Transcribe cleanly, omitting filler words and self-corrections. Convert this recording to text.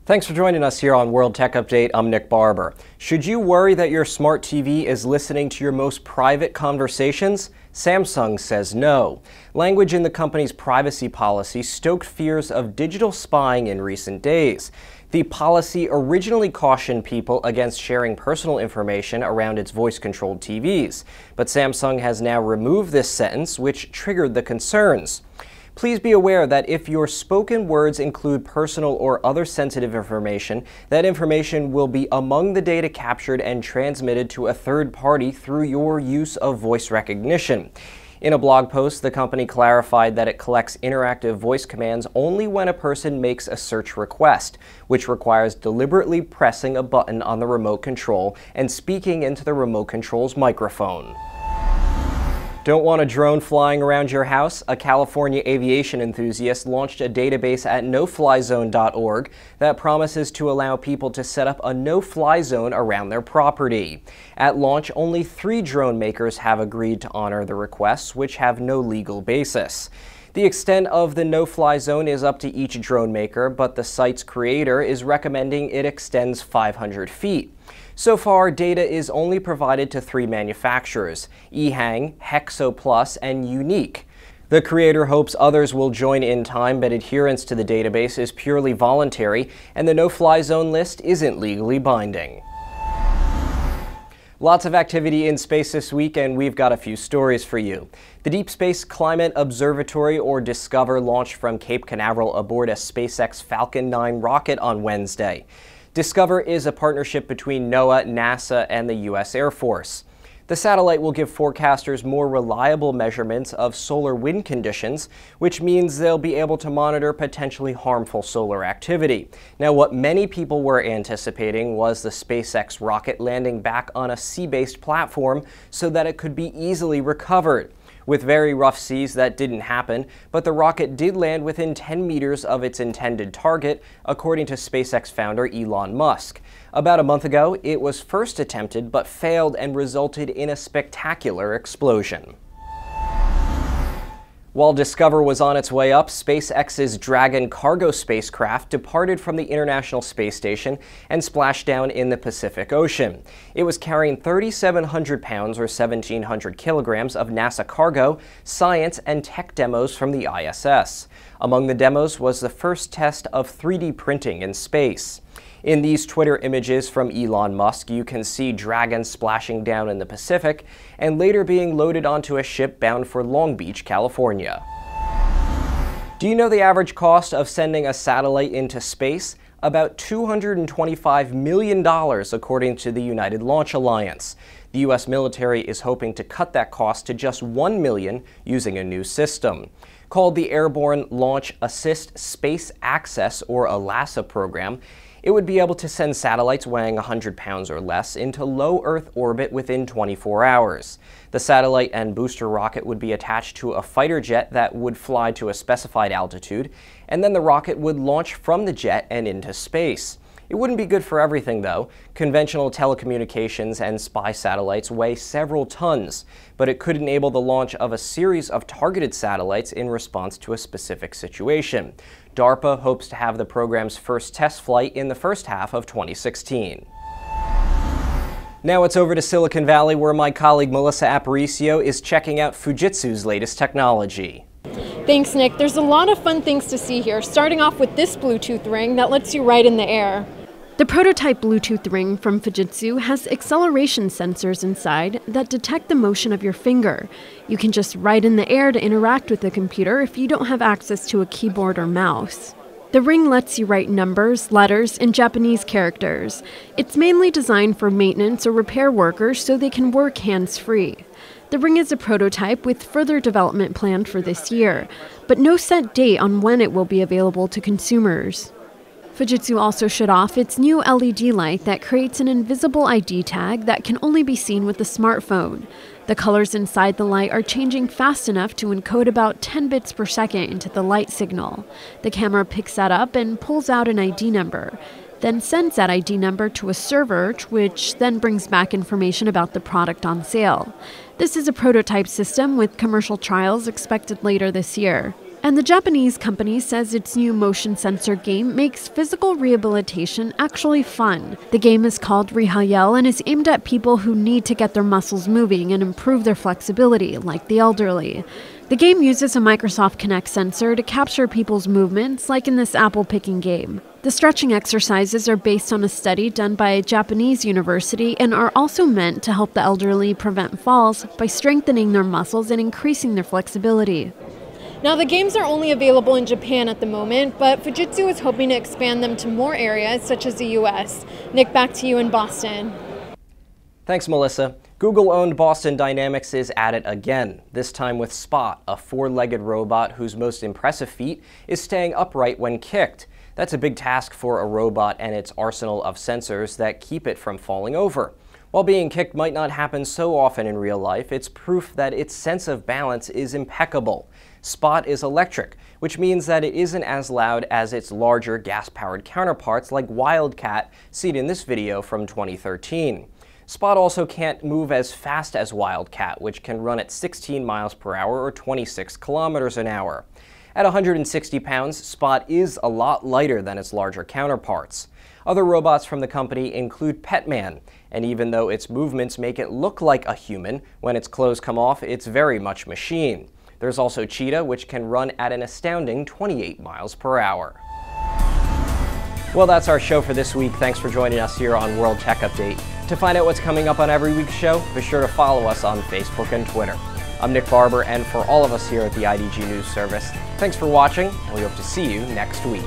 Thanks for joining us here on World Tech Update. I'm Nick Barber. Should you worry that your smart TV is listening to your most private conversations? Samsung says no. Language in the company's privacy policy stoked fears of digital spying in recent days. The policy originally cautioned people against sharing personal information around its voice-controlled TVs, but Samsung has now removed this sentence, which triggered the concerns. Please be aware that if your spoken words include personal or other sensitive information, that information will be among the data captured and transmitted to a third party through your use of voice recognition. In a blog post, the company clarified that it collects interactive voice commands only when a person makes a search request, which requires deliberately pressing a button on the remote control and speaking into the remote control's microphone. Don't want a drone flying around your house? A California aviation enthusiast launched a database at noflyzone.org that promises to allow people to set up a no-fly zone around their property. At launch, only 3 drone makers have agreed to honor the requests, which have no legal basis. The extent of the no-fly zone is up to each drone maker, but the site's creator is recommending it extends 500 feet. So far, data is only provided to 3 manufacturers: Ehang, Hexo+, and Unique. The creator hopes others will join in time, but adherence to the database is purely voluntary, and the no-fly zone list isn't legally binding. Lots of activity in space this week, and we've got a few stories for you. The Deep Space Climate Observatory, or DSCOVR, launched from Cape Canaveral aboard a SpaceX Falcon 9 rocket on Wednesday. DSCOVR is a partnership between NOAA, NASA, and the U.S. Air Force. The satellite will give forecasters more reliable measurements of solar wind conditions, which means they'll be able to monitor potentially harmful solar activity. Now, what many people were anticipating was the SpaceX rocket landing back on a sea-based platform so that it could be easily recovered. With very rough seas, that didn't happen, but the rocket did land within 10 meters of its intended target, according to SpaceX founder Elon Musk. About a month ago, it was first attempted but failed and resulted in a spectacular explosion. While DSCOVR was on its way up, SpaceX's Dragon cargo spacecraft departed from the International Space Station and splashed down in the Pacific Ocean. It was carrying 3,700 pounds or 1,700 kilograms of NASA cargo, science, and tech demos from the ISS. Among the demos was the first test of 3D printing in space. In these Twitter images from Elon Musk, you can see Dragon splashing down in the Pacific and later being loaded onto a ship bound for Long Beach, California. Do you know the average cost of sending a satellite into space? About $225 million, according to the United Launch Alliance. The U.S. military is hoping to cut that cost to just $1 million using a new system. Called the Airborne Launch Assist Space Access, or ALASA program, it would be able to send satellites weighing 100 pounds or less into low Earth orbit within 24 hours. The satellite and booster rocket would be attached to a fighter jet that would fly to a specified altitude, and then the rocket would launch from the jet and into space. It wouldn't be good for everything, though. Conventional telecommunications and spy satellites weigh several tons, but it could enable the launch of a series of targeted satellites in response to a specific situation. DARPA hopes to have the program's first test flight in the first half of 2016. Now it's over to Silicon Valley, where my colleague Melissa Aparicio is checking out Fujitsu's latest technology. Thanks, Nick. There's a lot of fun things to see here, starting off with this Bluetooth ring that lets you write in the air. The prototype Bluetooth ring from Fujitsu has acceleration sensors inside that detect the motion of your finger. You can just write in the air to interact with the computer if you don't have access to a keyboard or mouse. The ring lets you write numbers, letters, and Japanese characters. It's mainly designed for maintenance or repair workers so they can work hands-free. The ring is a prototype with further development planned for this year, but no set date on when it will be available to consumers. Fujitsu also showed off its new LED light that creates an invisible ID tag that can only be seen with a smartphone. The colors inside the light are changing fast enough to encode about 10 bits per second into the light signal. The camera picks that up and pulls out an ID number, then sends that ID number to a server, which then brings back information about the product on sale. This is a prototype system with commercial trials expected later this year. And the Japanese company says its new motion sensor game makes physical rehabilitation actually fun. The game is called Rihayel and is aimed at people who need to get their muscles moving and improve their flexibility, like the elderly. The game uses a Microsoft Kinect sensor to capture people's movements, like in this apple picking game. The stretching exercises are based on a study done by a Japanese university and are also meant to help the elderly prevent falls by strengthening their muscles and increasing their flexibility. Now, the games are only available in Japan at the moment, but Fujitsu is hoping to expand them to more areas, such as the US. Nick, back to you in Boston. Thanks, Melissa. Google-owned Boston Dynamics is at it again, this time with Spot, a four-legged robot whose most impressive feat is staying upright when kicked. That's a big task for a robot and its arsenal of sensors that keep it from falling over. While being kicked might not happen so often in real life, it's proof that its sense of balance is impeccable. Spot is electric, which means that it isn't as loud as its larger gas-powered counterparts like Wildcat, seen in this video from 2013. Spot also can't move as fast as Wildcat, which can run at 16 miles per hour or 26 kilometers an hour. At 160 pounds, Spot is a lot lighter than its larger counterparts. Other robots from the company include Petman, and even though its movements make it look like a human, when its clothes come off, it's very much machine. There's also Cheetah, which can run at an astounding 28 miles per hour. Well, that's our show for this week. Thanks for joining us here on World Tech Update. To find out what's coming up on every week's show, be sure to follow us on Facebook and Twitter. I'm Nick Barber, and for all of us here at the IDG News Service, thanks for watching, and we hope to see you next week.